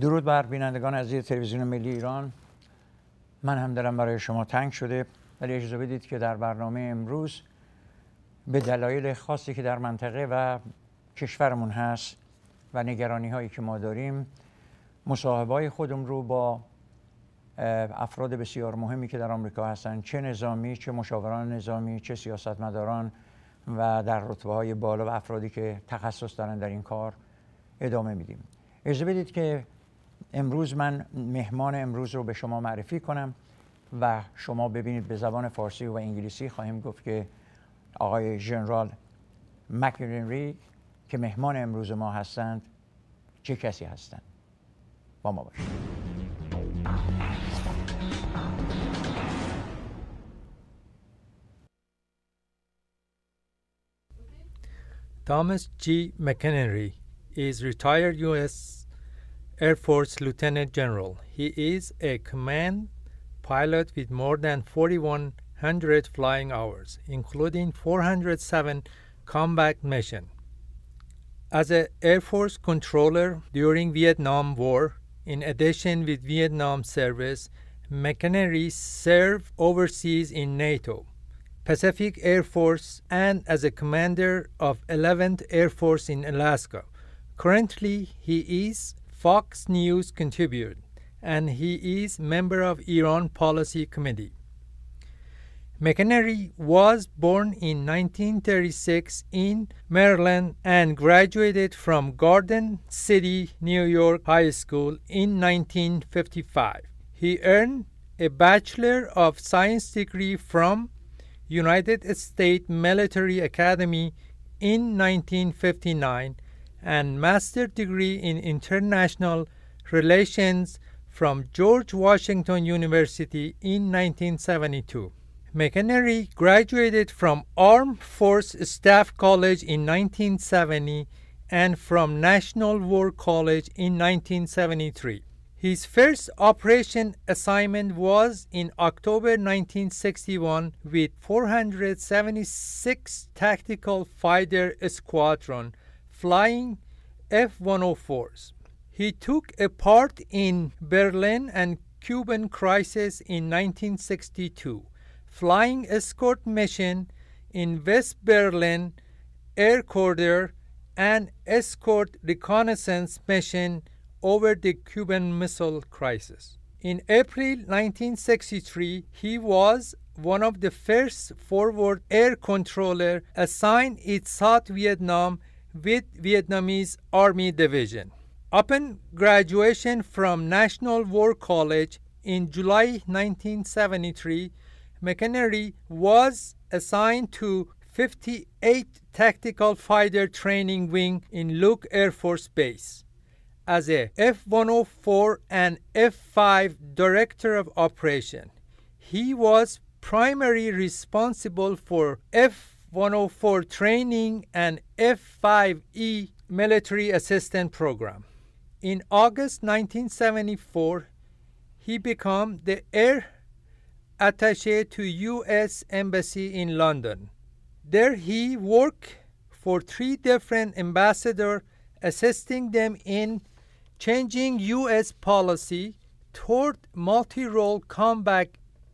درود بر بینندگان عزیز تلویزیون ملی ایران. من هم دلم برای شما تنگ شده، ولی اجازه بدید که در برنامه امروز به دلایل خاصی که در منطقه و کشورمون هست و نگرانی هایی که ما داریم، مصاحبه‌های خودم رو با افراد بسیار مهمی که در آمریکا هستند، چه نظامی، چه مشاوران نظامی، چه سیاستمداران و در رتبه‌های بالا و افرادی که تخصص دارن در این کار ادامه میدیم. اجازه بدید که امروز من مهمان امروز رو به شما معرفی کنم و شما ببینید به زبان فارسی و انگلیسی خواهیم گفت که آقای ژنرال مک‌اینری که مهمان امروز ما هستند چه کسی هستند. با ما باشید. Thomas G. Mcinerney is retired U.S. Air Force Lieutenant General. He is a command pilot with more than 4,100 flying hours, including 407 combat missions. As an Air Force controller during Vietnam War, in addition with Vietnam service, Mcinerney served overseas in NATO, Pacific Air Force, and as a commander of 11th Air Force in Alaska. Currently, he is Fox News contributor, and he is member of Iran Policy Committee. Mcinerney was born in 1936 in Maryland and graduated from Garden City, New York High School in 1955. He earned a Bachelor of Science degree from United States Military Academy in 1959 and master's degree in international relations from George Washington University in 1972. Mcinerney graduated from Armed Forces Staff College in 1970 and from National War College in 1973. His first operation assignment was in October 1961 with 476 Tactical Fighter Squadron flying F-104s. He took a part in Berlin and Cuban crisis in 1962, flying escort mission in West Berlin Air Corridor and escort reconnaissance mission over the Cuban Missile Crisis. In April 1963, he was one of the first forward air controller assigned in South Vietnam with Vietnamese Army Division. Upon graduation from National War College in July 1973, Mcinerney was assigned to 58th Tactical Fighter Training Wing in Luke Air Force Base. As a F-104 and F-5 Director of Operation, he was primarily responsible for F-104 training and F-5E military assistance program. In August 1974, he became the air attaché to U.S. Embassy in London. There he worked for 3 different ambassadors, assisting them in changing U.S. policy toward multi-role combat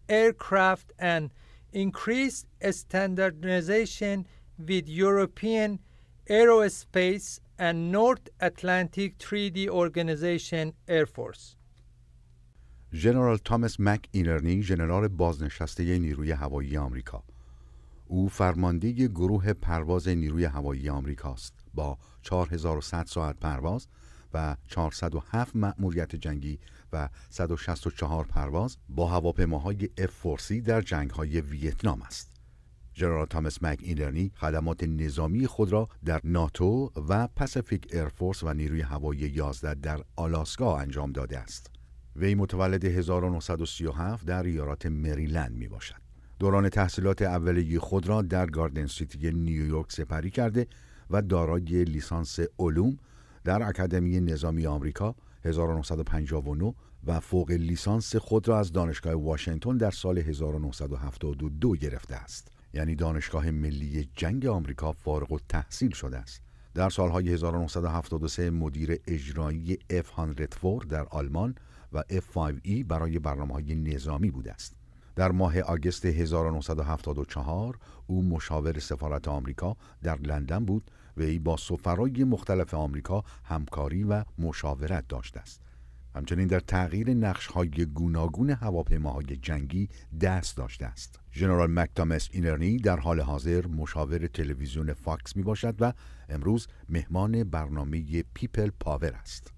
aircraft and increased standardization with European Aerospace and North Atlantic Treaty Organization Air Force. ژنرال تامس مک‌اینرنی، ژنرال بازنشسته نیروی هوایی آمریکا. او فرمانده گروه پرواز نیروی هوایی آمریکاست با 4100 ساعت پرواز و 407 مأموریت جنگی و 164 پرواز با هواپیماهای F-4C در جنگ‌های ویتنام است. ژنرال تامس مک‌اینرنی خدمات نظامی خود را در ناتو و پاسیفیک ایرفورس و نیروی هوایی 11 در آلاسکا انجام داده است. وی متولد 1937 در ایالات مریلند می باشد. دوران تحصیلات اولیه خود را در گاردن سیتی نیویورک سپری کرده و دارای لیسانس علوم در اکادمی نظامی آمریکا 1959 و فوق لیسانس خود را از دانشگاه واشنگتن در سال 1972 گرفته است. یعنی دانشگاه ملی جنگ آمریکا فارغ التحصیل شده است در سالهای 1973 مدیر اجرایی F-104 در آلمان و F-5E برای برنامه‌های نظامی بوده است. در ماه آگوست 1974 او مشاور سفارت آمریکا در لندن بود و ای با سفرای مختلف آمریکا همکاری و مشاورت داشته است. همچنین در تغییر نقش‌های گوناگون هواپیماهای جنگی دست داشته است. ژنرال مک تامس اینرنی در حال حاضر مشاور تلویزیون فاکس می باشد و امروز مهمان برنامه پیپل پاور است.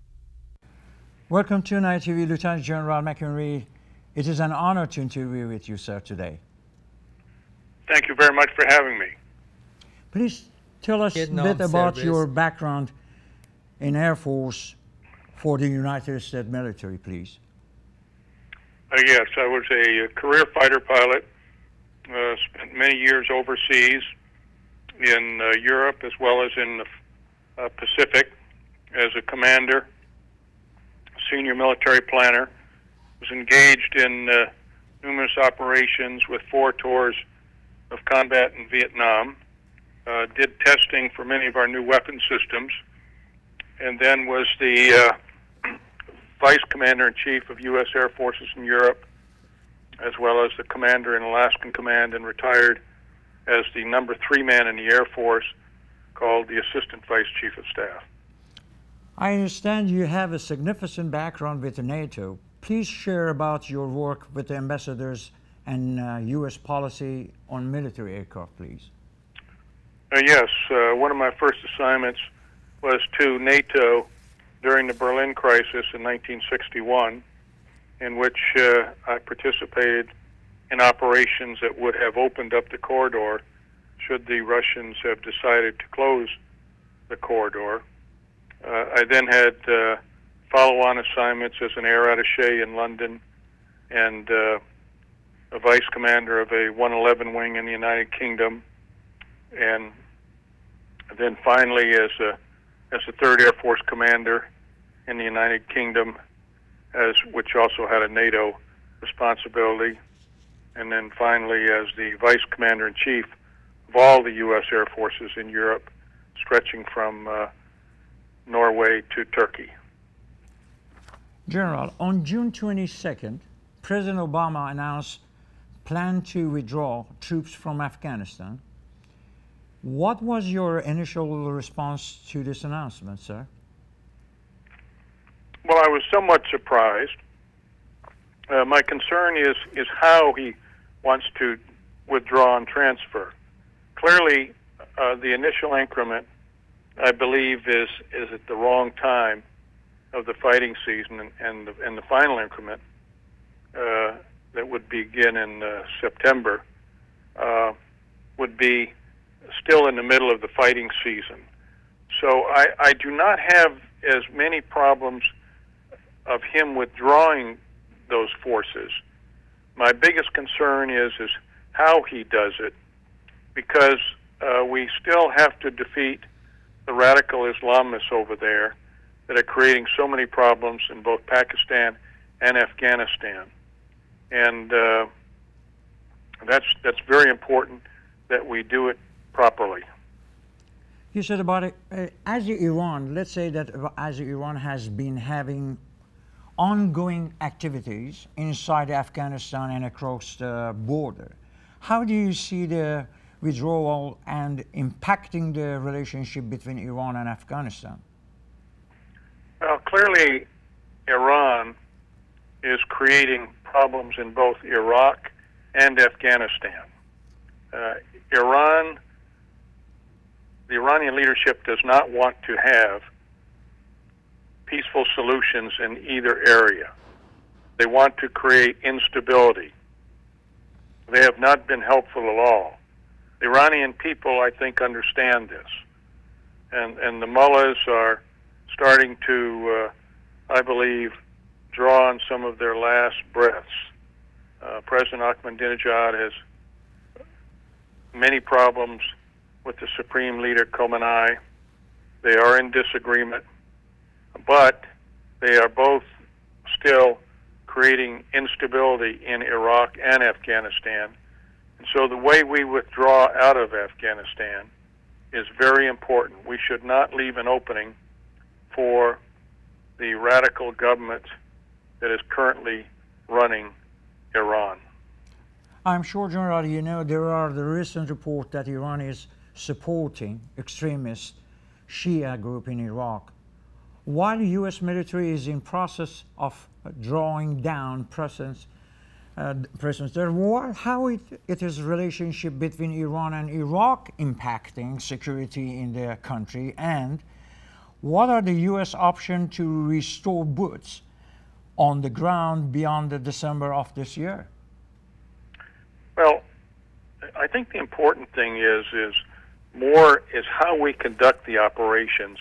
Welcome to NITV, Lieutenant General Mcinerney. It is an honor to interview with you, sir, today. Thank you very much for having me. Please tell us a bit about your background in Air Force for the United States military, please. Yes, I was a career fighter pilot, spent many years overseas in Europe as well as in the Pacific as a commander, senior military planner, was engaged in numerous operations with 4 tours of combat in Vietnam, did testing for many of our new weapon systems, and then was the Vice Commander-in-Chief of U.S. Air Forces in Europe, as well as the Commander in Alaskan Command, and retired as the number 3 man in the Air Force, called the Assistant Vice Chief of Staff. I understand you have a significant background with NATO. Please share about your work with the ambassadors and U.S. policy on military aircraft, please. Yes, one of my first assignments was to NATO during the Berlin crisis in 1961, in which I participated in operations that would have opened up the corridor should the Russians have decided to close the corridor. I then had follow-on assignments as an air attaché in London and a vice commander of a 111 wing in the United Kingdom, and then finally as a 3rd Air Force commander in the United Kingdom, which also had a NATO responsibility, and then finally as the Vice Commander-in-Chief of all the U.S. Air Forces in Europe, stretching from Norway to Turkey. General, on June 22nd, President Obama announced plan to withdraw troops from Afghanistan. What was your initial response to this announcement, sir? Well, I was somewhat surprised. My concern is how he wants to withdraw and transfer. Clearly, the initial increment, I believe, is at the wrong time of the fighting season, and the final increment that would begin in September would be still in the middle of the fighting season. So I do not have as many problems of him withdrawing those forces. My biggest concern is how he does it, because we still have to defeat the radical Islamists over there that are creating so many problems in both Pakistan and Afghanistan. And that's very important that we do it properly. You said about it, as Iran, let's say that as Iran has been having ongoing activities inside Afghanistan and across the border, how do you see the withdrawal and impacting the relationship between Iran and Afghanistan? Well, clearly, Iran is creating problems in both Iraq and Afghanistan. The Iranian leadership does not want to have peaceful solutions in either area. They want to create instability. They have not been helpful at all. The Iranian people, I think, understand this. And the mullahs are starting to, I believe, draw on some of their last breaths. President Ahmadinejad has many problems with the Supreme Leader Khamenei. They are in disagreement, but they are both still creating instability in Iraq and Afghanistan. And so the way we withdraw out of Afghanistan is very important. We should not leave an opening for the radical government that is currently running Iran. I'm sure, General, you know there are the recent report that Iran is supporting extremist Shia group in Iraq. While the U.S. military is in process of drawing down presence there, how it is relationship between Iran and Iraq impacting security in their country, and what are the U.S. options to restore boots on the ground beyond the December of this year? Well, I think the important thing is how we conduct the operations,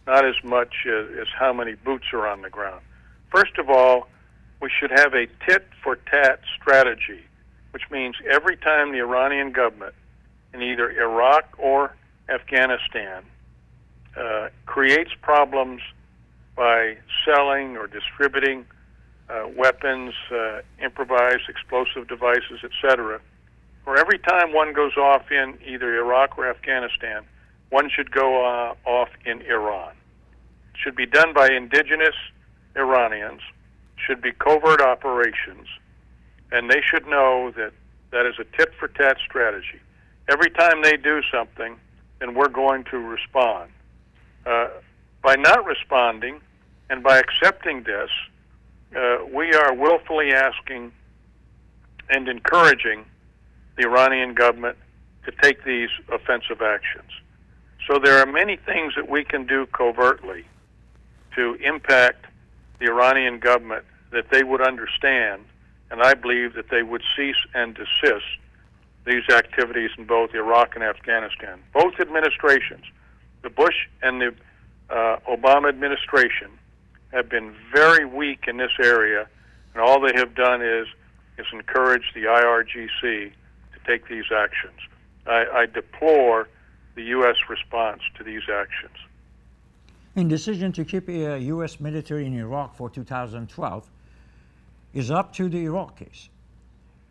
not as much as how many boots are on the ground. First of all, we should have a tit-for-tat strategy, which means every time the Iranian government in either Iraq or Afghanistan creates problems by selling or distributing weapons, improvised explosive devices, etc., for every time one goes off in either Iraq or Afghanistan, one should go off in Iran. It should be done by indigenous Iranians, should be covert operations, and they should know that that is a tit-for-tat strategy. Every time they do something, then we're going to respond. By not responding and by accepting this, we are willfully asking and encouraging the Iranian government to take these offensive actions. So there are many things that we can do covertly to impact the Iranian government that they would understand, and I believe that they would cease and desist these activities in both Iraq and Afghanistan. Both administrations, the Bush and the Obama administration, have been very weak in this area, and all they have done is encourage the IRGC to take these actions. I deplore the U.S. response to these actions. In decision to keep a U.S. military in Iraq for 2012 is up to the Iraqis.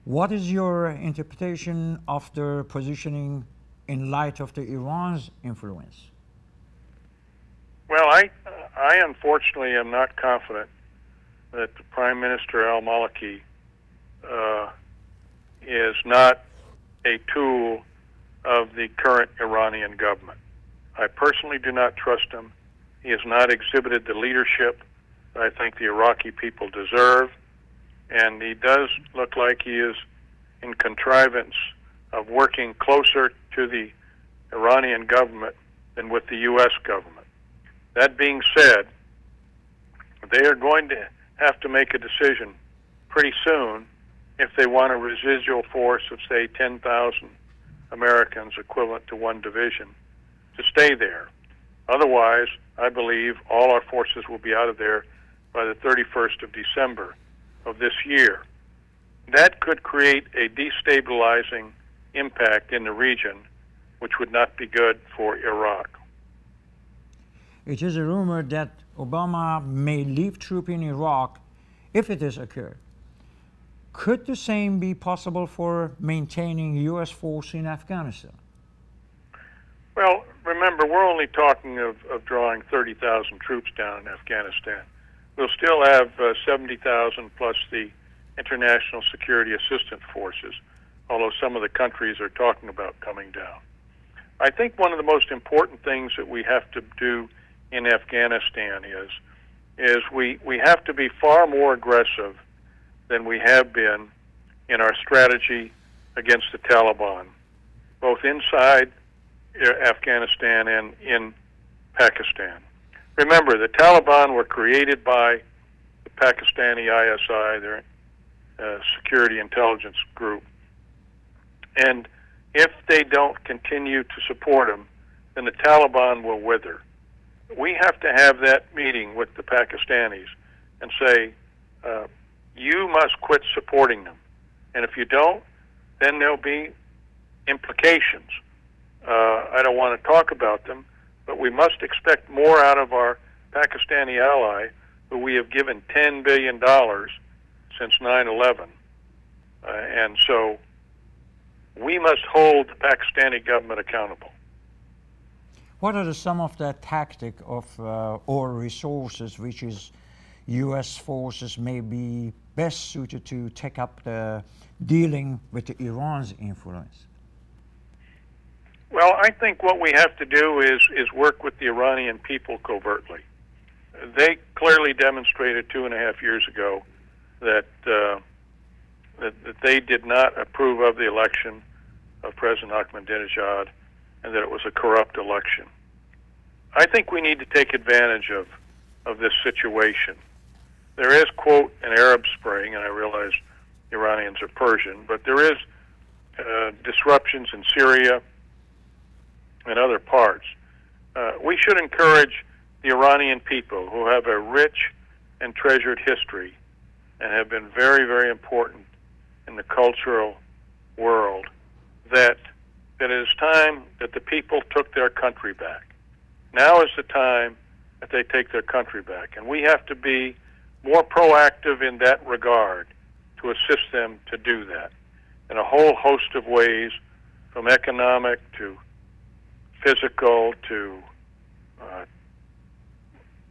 What is your interpretation of their positioning in light of the Iran's influence? Well, I unfortunately am not confident that the Prime Minister al-Maliki is not a tool of the current Iranian government. I personally do not trust him. He has not exhibited the leadership that I think the Iraqi people deserve, and he does look like he is in contrivance of working closer to the Iranian government than with the U.S. government. That being said, they are going to have to make a decision pretty soon if they want a residual force of, say, 10,000 Americans, equivalent to one division, to stay there. Otherwise, I believe all our forces will be out of there by the 31st of December of this year. That could create a destabilizing impact in the region, which would not be good for Iraq. It is a rumor that Obama may leave troops in Iraq if it has occurred. Could the same be possible for maintaining U.S. force in Afghanistan? Well, remember, we're only talking of drawing 30,000 troops down in Afghanistan. We'll still have 70,000 plus the international security assistance forces, although some of the countries are talking about coming down. I think one of the most important things that we have to do in Afghanistan is we have to be far more aggressive than we have been in our strategy against the Taliban, both inside Afghanistan and in Pakistan. Remember, the Taliban were created by the Pakistani ISI, their security intelligence group. And if they don't continue to support them, then the Taliban will wither. We have to have that meeting with the Pakistanis and say, you must quit supporting them. And if you don't, then there'll be implications. I don't want to talk about them, but we must expect more out of our Pakistani ally, who we have given $10 billion since 9/11. And so we must hold the Pakistani government accountable. What are some of the tactic of or resources which is U.S. forces may be best suited to take up the dealing with Iran's influence? Well, I think what we have to do is work with the Iranian people covertly. They clearly demonstrated 2.5 years ago that they did not approve of the election of President Ahmadinejad and that it was a corrupt election. I think we need to take advantage of this situation. There is, quote, an Arab Spring, and I realize Iranians are Persian, but there is disruptions in Syria and other parts. We should encourage the Iranian people, who have a rich and treasured history and have been very, very important in the cultural world, that it is time that the people took their country back. Now is the time that they take their country back, and we have to be more proactive in that regard to assist them to do that in a whole host of ways, from economic to physical to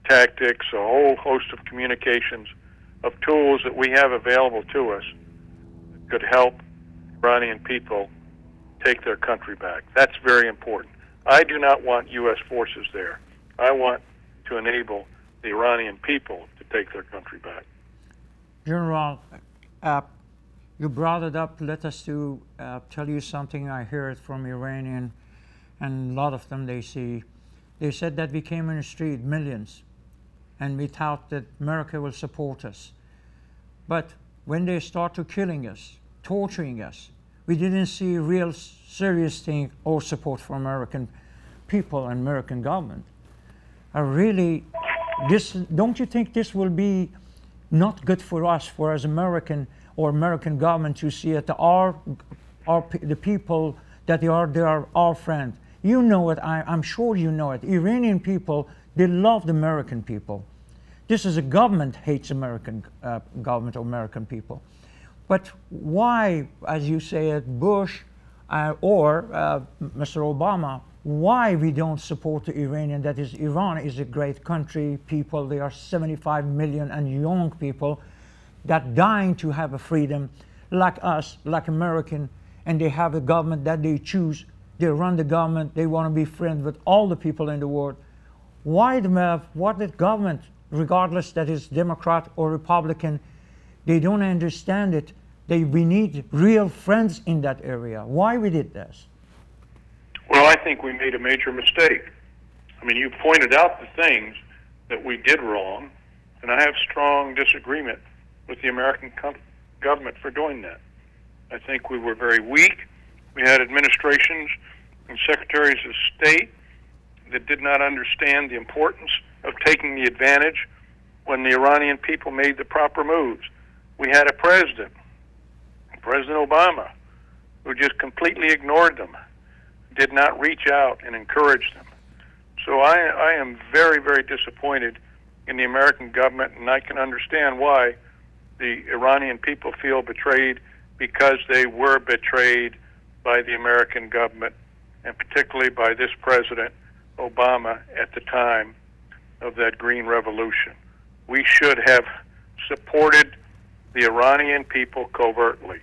tactics, a whole host of communications, of tools that we have available to us that could help Iranian people take their country back. That's very important. I do not want U.S. forces there. I want to enable the Iranian people to take their country back. General, you brought it up. Let us tell you something. I hear it from Iranian, and a lot of them they said that we came in the street, millions, and we thought that America will support us. But when they started killing us, torturing us, we didn't see real serious thing or support from American people and American government. Really, don't you think this will be not good for us, for as American or American government, to see that the people that they are our friend? You know it. I'm sure you know it. Iranian people, they love the American people. This is a government hates American government or American people. But why, as you say it, Bush or Mr. Obama, why we don't support the Iranian? That is, Iran is a great country. People, they are 75 million and young people that dying to have a freedom, like us, like American, and they have a government that they choose. They run the government. They want to be friends with all the people in the world. Why the government, regardless that is Democrat or Republican, they don't understand it. We need real friends in that area. Why we did this? Well, I think we made a major mistake. I mean, you pointed out the things that we did wrong, and I have strong disagreement with the American government for doing that. I think we were very weak. We had administrations and secretaries of state that did not understand the importance of taking the advantage when the Iranian people made the proper moves. We had a President Obama, who just completely ignored them, did not reach out and encourage them. So I am very, very disappointed in the American government, and I can understand why the Iranian people feel betrayed, because they were betrayed by the American government, and particularly by this President Obama at the time of that Green Revolution. We should have supported the Iranian people covertly,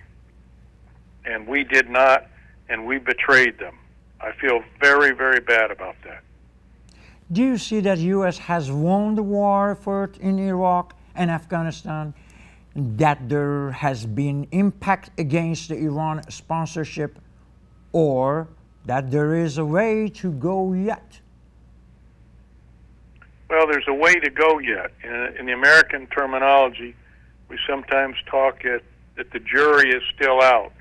and we did not, and we betrayed them. I feel very, very bad about that. Do you see that U.S. has won the war effort in Iraq and Afghanistan, that there has been impact against the Iran sponsorship, or that there is a way to go yet? Well, there's a way to go yet. In the American terminology, we sometimes talk that the jury is still out.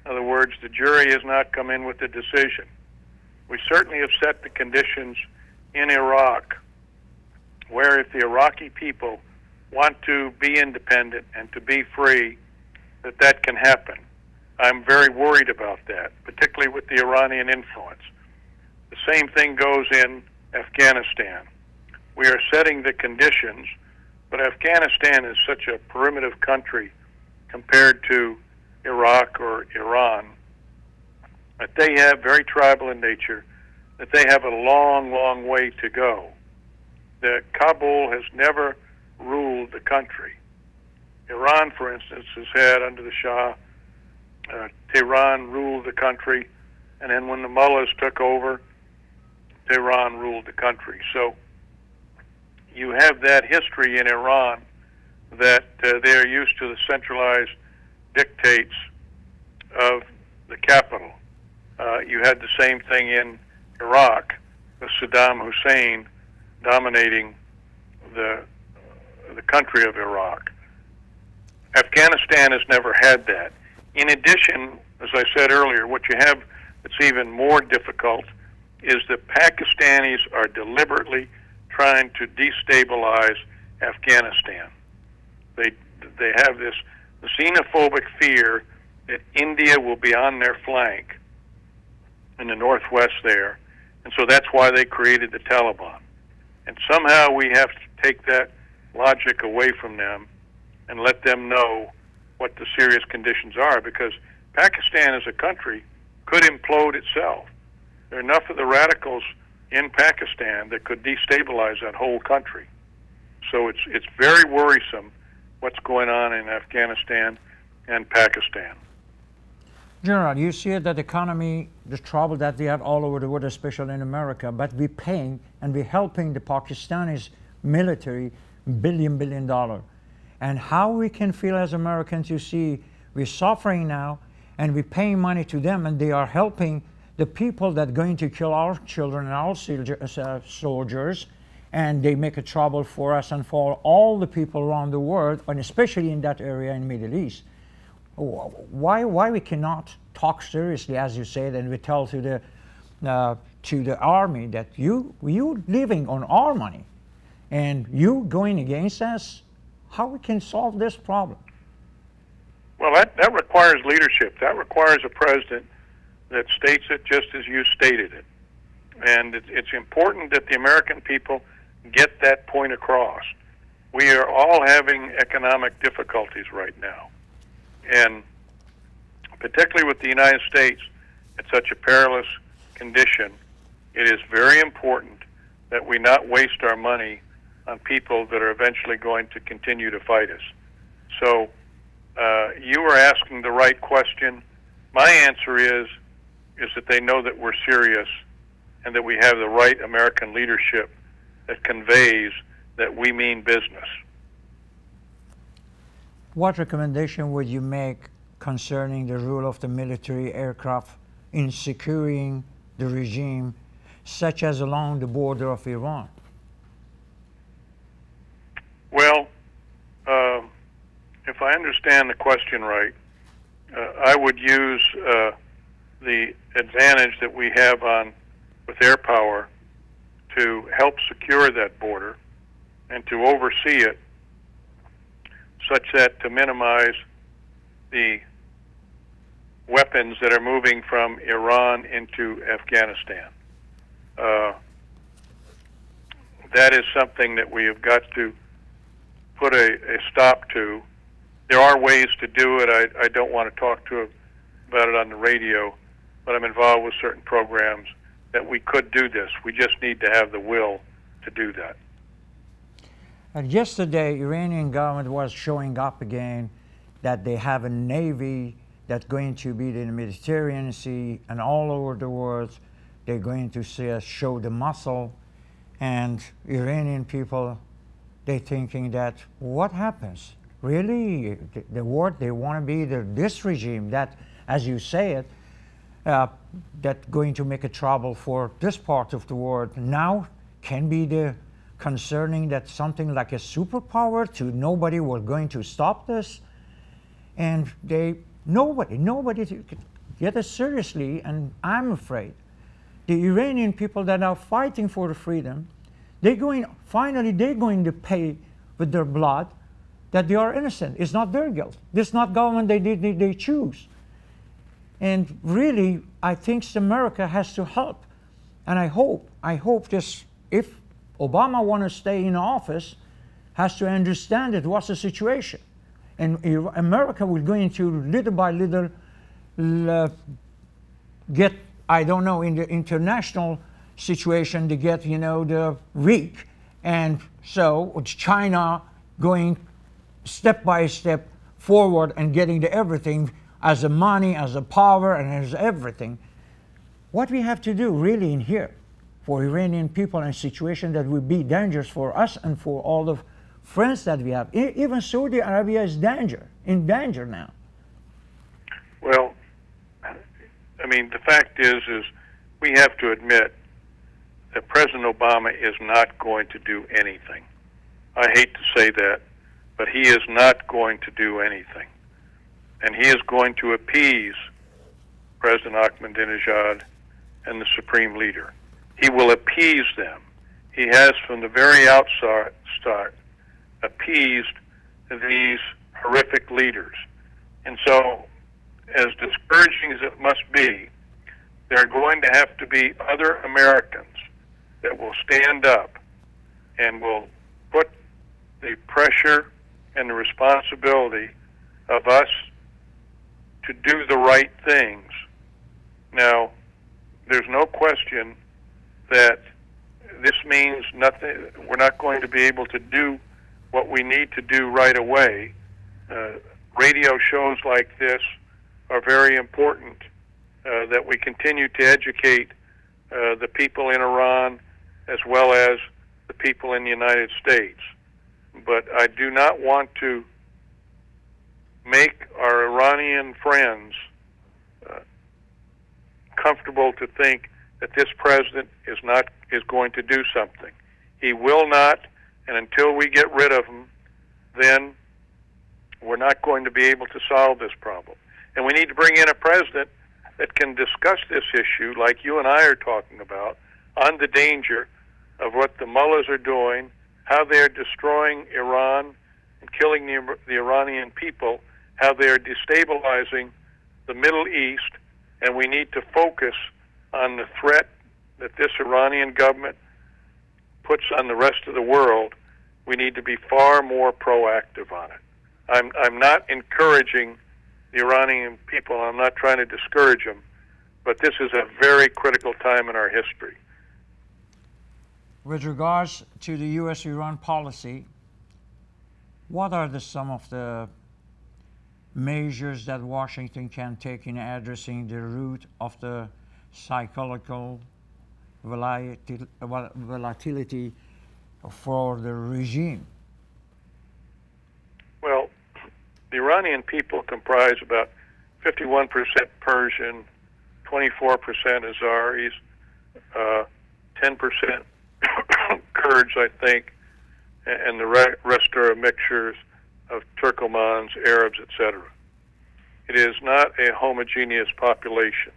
In other words, the jury has not come in with a decision. We certainly have set the conditions in Iraq where if the Iraqi people want to be independent and to be free, that can happen. I'm very worried about that, particularly with the Iranian influence. The same thing goes in Afghanistan. We are setting the conditions, but Afghanistan is such a primitive country compared to Iraq or Iran that they have very tribal in nature. that they have a long, long way to go. That Kabul has never ruled the country. Iran, for instance, has had, under the Shah, Tehran ruled the country, and then when the mullahs took over, Tehran ruled the country. So you have that history in Iran that they are used to the centralized dictates of the capital. You had the same thing in Iraq, with Saddam Hussein dominating the country of Iraq. Afghanistan has never had that. In addition, as I said earlier, what you have that's even more difficult is that Pakistanis are deliberately trying to destabilize Afghanistan. They have this xenophobic fear that India will be on their flank in the northwest there, and so that's why they created the Taliban. And somehow we have to take that logic away from them and let them know what the serious conditions are, because Pakistan as a country could implode itself. There are enough of the radicals in Pakistan that could destabilize that whole country. So it's very worrisome what's going on in Afghanistan and Pakistan. General, you see that economy, the trouble that they have all over the world, especially in America, but we're paying and we're helping the Pakistanis military billion dollar. And how we can feel as Americans, you see, we're suffering now and we're paying money to them, and they are helping the people that are going to kill our children and our soldiers, and they make a trouble for us and for all the people around the world, and especially in that area in the Middle East. Why we cannot talk seriously, as you said, and we tell to the army that you living on our money and you going against us? How we can solve this problem? Well, that requires leadership. That requires a president that states it just as you stated it. And it's important that the American people get that point across. We are all having economic difficulties right now. And particularly with the United States at such a perilous condition, it is very important that we not waste our money on people that are eventually going to continue to fight us. So you are asking the right question. My answer is that they know that we're serious and that we have the right American leadership that conveys that we mean business. What recommendation would you make concerning the role of the military aircraft in securing the regime, such as along the border of Iran? Well, if I understand the question right, I would use the advantage that we have with air power to help secure that border and to oversee it such that to minimize the weapons that are moving from Iran into Afghanistan. That is something that we have got to put a stop to. There are ways to do it. I don't want to talk about it on the radio, but I'm involved with certain programs that we could do this. We just need to have the will to do that. And yesterday, Iranian government was showing up again that they have a navy that's going to be in the Mediterranean Sea and all over the world. They're going to see us show the muscle, and Iranian people, they're thinking that what happens? Really, the world, they want to be this regime that, as you say it, that's going to make a trouble for this part of the world. Now can be the concerning that something like a superpower to nobody was going to stop this, and nobody get it seriously. And I'm afraid the Iranian people that are fighting for the freedom, finally they're going to pay with their blood that they are innocent. It's not their guilt. This is not government they choose. And really, I think America has to help. And I hope this, if Obama want to stay in office, has to understand it, what's the situation. And America will go into little by little get, I don't know, in the international situation to get, the weak. And so it's China going step by step forward and getting to everything as a money, as a power, and as everything. What we have to do really in here for Iranian people in a situation that would be dangerous for us and for all the friends that we have. Even Saudi Arabia is in danger now. Well, I mean, the fact is we have to admit that President Obama is not going to do anything. I hate to say that, but he is not going to do anything. And he is going to appease President Ahmadinejad and the Supreme Leader. He will appease them. He has, from the very outstart, appeased these horrific leaders. And so, as discouraging as it must be, there are going to have to be other Americans that will stand up and will put the pressure and the responsibility of us to do the right things. Now, there's no question that this means nothing. We're not going to be able to do what we need to do right away. Radio shows like this are very important, that we continue to educate the people in Iran as well as the people in the United States. But I do not want to make our Iranian friends comfortable to think that this president is going to do something. He will not, and until we get rid of him, then we're not going to be able to solve this problem. And we need to bring in a president that can discuss this issue like you and I are talking about, on the danger of what the mullahs are doing, how they're destroying Iran and killing the Iranian people, how they're destabilizing the Middle East, and we need to focus on the threat that this Iranian government puts on the rest of the world. We need to be far more proactive on it. I'm not encouraging the Iranian people. I'm not trying to discourage them, but this is a very critical time in our history. With regards to the U.S.-Iran policy, what are some of the measures that Washington can take in addressing the root of the psychological volatility for the regime? Well, the Iranian people comprise about 51% Persian, 24% Azaris, 10% Kurds, I think, and the rest are mixtures of Turkomans, Arabs, etc. It is not a homogeneous population,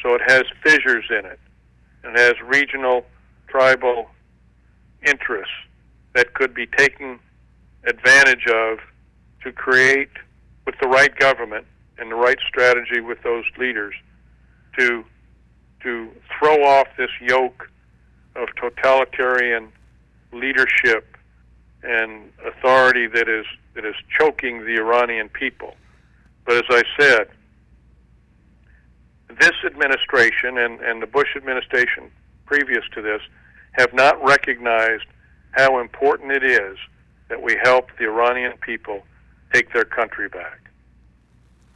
so it has fissures in it. It has regional, tribal interests that could be taken advantage of to create, with the right government and the right strategy with those leaders, to throw off this yoke of totalitarian leadership and authority that is choking the Iranian people. But as I said, this administration and the Bush administration previous to this have not recognized how important it is that we help the Iranian people take their country back.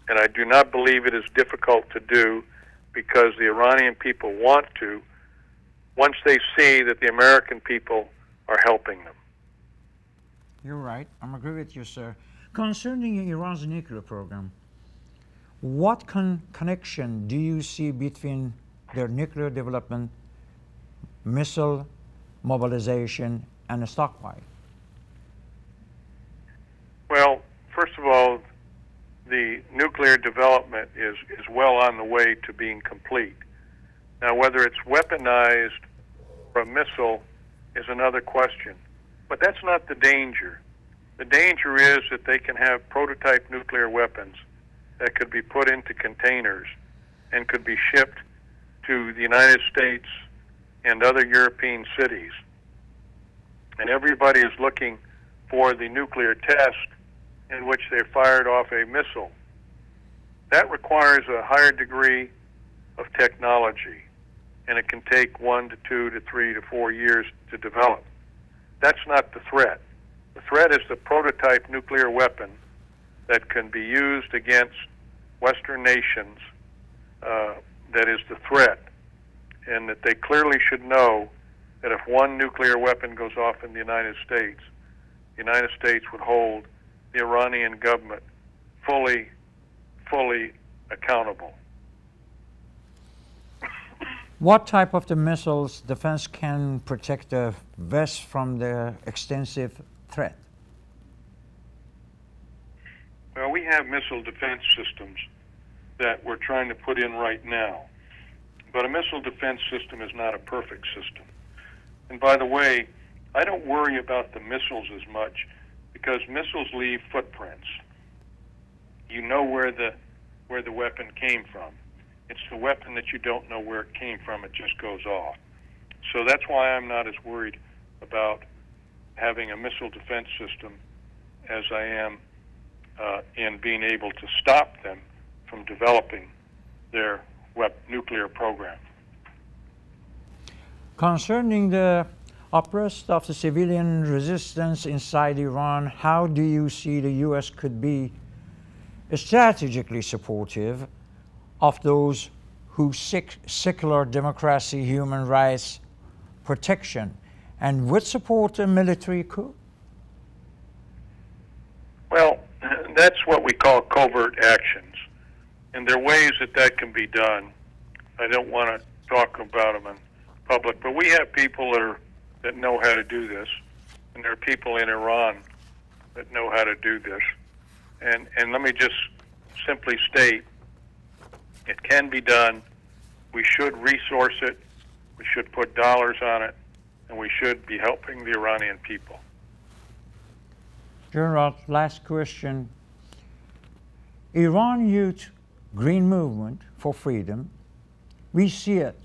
And I do not believe it is difficult to do, because the Iranian people want to, once they see that the American people are helping them. You're right. I'm agree with you, sir. Concerning Iran's nuclear program, what connection do you see between their nuclear development, missile mobilization, and a stockpile? Well, first of all, the nuclear development is well on the way to being complete. Now, whether it's weaponized or a missile is another question. But that's not the danger. The danger is that they can have prototype nuclear weapons that could be put into containers and could be shipped to the United States and other European cities. And everybody is looking for the nuclear test in which they fired off a missile. That requires a higher degree of technology. and it can take 1 to 2 to 3 to 4 years to develop. That's not the threat. The threat is the prototype nuclear weapon that can be used against Western nations. That is the threat, and that they clearly should know that if one nuclear weapon goes off in the United States would hold the Iranian government fully accountable. What type of the missiles defense can protect the West from the extensive threat? Well, we have missile defense systems that we're trying to put in right now. But a missile defense system is not a perfect system. And by the way, I don't worry about the missiles as much because missiles leave footprints. You know where the weapon came from. It's the weapon that you don't know where it came from, it just goes off. So that's why I'm not as worried about having a missile defense system as I am in being able to stop them from developing their nuclear program. Concerning the arrest of the civilian resistance inside Iran, how do you see the U.S. could be strategically supportive of those who seek secular democracy, human rights protection, and would support a military coup? Well, that's what we call covert actions. And there are ways that can be done. I don't want to talk about them in public, but we have people that know how to do this, and there are people in Iran that know how to do this. And let me just simply state, it can be done. We should resource it. We should put dollars on it, and we should be helping the Iranian people. General, last question. Iran youth green movement for freedom, we see it,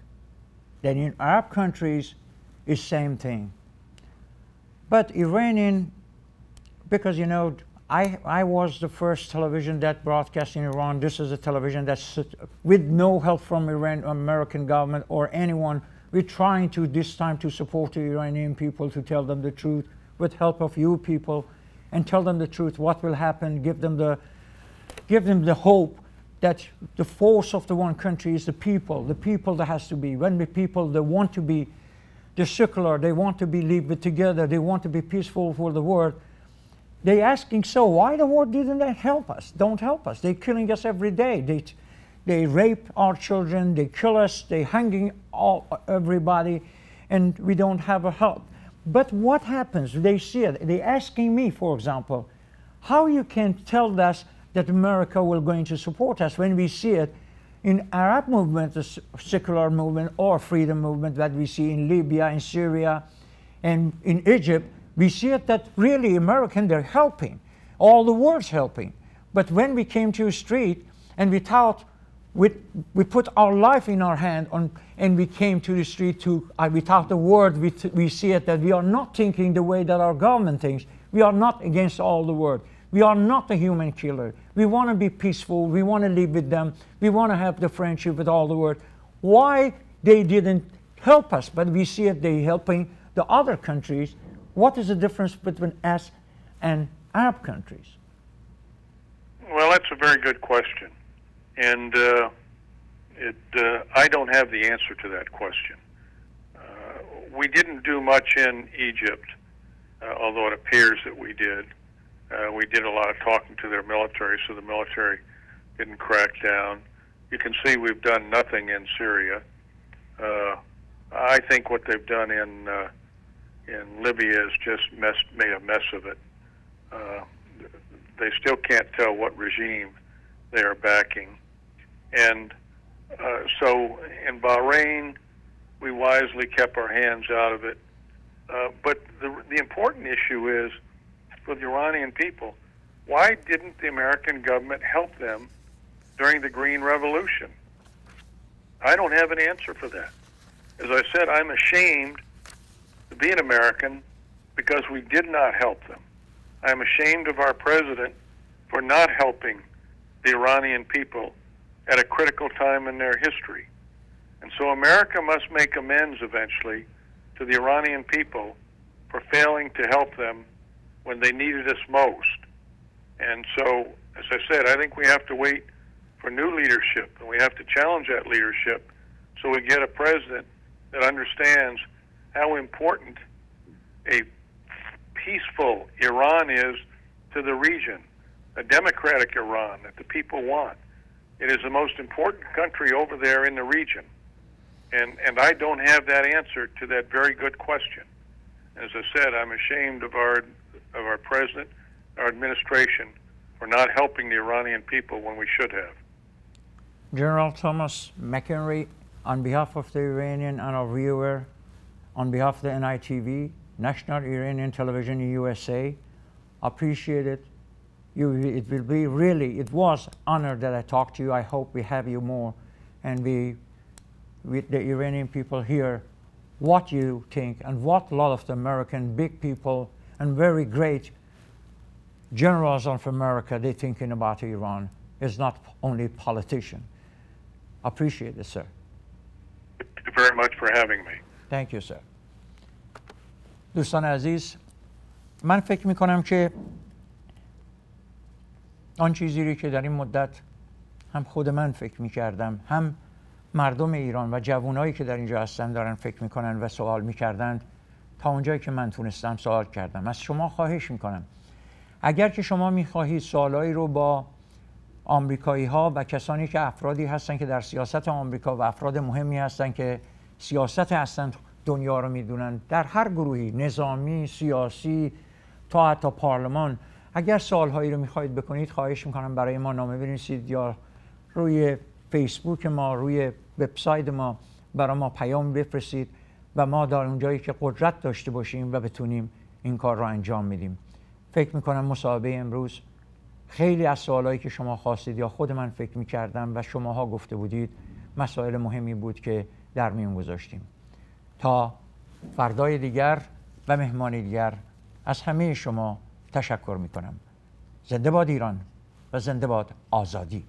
that in Arab countries is same thing. But Iranian, because you know, I was the first television that broadcast in Iran. This is a television that's with no help from Iran, American government or anyone. We're trying to this time to support the Iranian people, to tell them the truth with help of you people, and tell them the truth, what will happen, give them the hope that the force of the one country is the people that has to be. When the people, they want to be the secular, they want to be live together, they want to be peaceful for the world. They asking, so why the war didn't help us? Don't help us. They're killing us every day. They rape our children, they kill us, they hanging everybody, and we don't have a help. But what happens? They see it. They're asking me, for example, how you can tell us that America will going to support us when we see it in Arab movement, the secular movement or freedom movement that we see in Libya, in Syria, and in Egypt. We see it that really American, they're helping. All the world's helping. But when we came to a street and we thought, we put our life in our hand and we came to the street without the word, we see it that we are not thinking the way that our government thinks. We are not against all the world. We are not a human killer. We want to be peaceful. We want to live with them. We want to have the friendship with all the world. Why they didn't help us, but we see it they helping the other countries. What is the difference between us and Arab countries? Well, that's a very good question. And I don't have the answer to that question. We didn't do much in Egypt, although it appears that we did. We did a lot of talking to their military, so the military didn't crack down. You can see we've done nothing in Syria. I think what they've done in Libya is just made a mess of it. They still can't tell what regime they are backing. And so in Bahrain, we wisely kept our hands out of it. But the important issue is, for the Iranian people, why didn't the American government help them during the Green Revolution? I don't have an answer for that. As I said, I'm ashamed to be an American because we did not help them. I'm ashamed of our president for not helping the Iranian people at a critical time in their history. And so America must make amends eventually to the Iranian people for failing to help them when they needed us most. And so, as I said, I think we have to wait for new leadership, and we have to challenge that leadership so we get a president that understands how important a peaceful Iran is to the region, a democratic Iran that the people want. It is the most important country over there in the region. And I don't have that answer to that very good question. As I said, I'm ashamed of our president, our administration, for not helping the Iranian people when we should have. General Thomas Mcinerney, on behalf of the Iranian and our viewer, on behalf of the NITV, National Iranian Television in USA, appreciate it. It will be really, it was honored that I talked to you. I hope we have you more, and we, with the Iranian people, hear what you think and what a lot of the American big people and very great generals of America, they're thinking about Iran. It's not only politician. Appreciate it, sir. Thank you very much for having me. Thank you, sir. دوستان عزیز، من فکر میکنم که آن چیزی که در این مدت هم خود من فکر میکردم، هم مردم ایران و جوانایی که در اینجا هستن دارن فکر میکنن و سوال میکردند، تا اونجایی که من تونستم سوال کردم. از شما خواهش میکنم اگر که شما میخواهید سوالایی رو با آمریکایی ها و کسانی که افرادی هستن که در سیاست آمریکا و افراد مهمی هستن که سیاست هستن دنیا رو میدونن، در هر گروهی، نظامی، سیاسی، تا حتی پارلمان، اگر سوالهایی رو میخواهید بکنید، خواهش میکنم برای ما نامه بنویسید یا روی فیسبوک ما، روی وبسایت ما برای ما پیام بفرستید و ما در اونجایی که قدرت داشته باشیم و بتونیم این کار رو انجام میدیم. فکر میکنم مصاحبه امروز خیلی از سوالایی که شما خواستید یا خود من فکر میکردم و شماها گفته بودید مسائل مهمی بود که در میون گذاشتیم. تا فردای دیگر و مهمانی دیگر از همه شما تشکر میکنم. زنده باد ایران و زنده باد آزادی.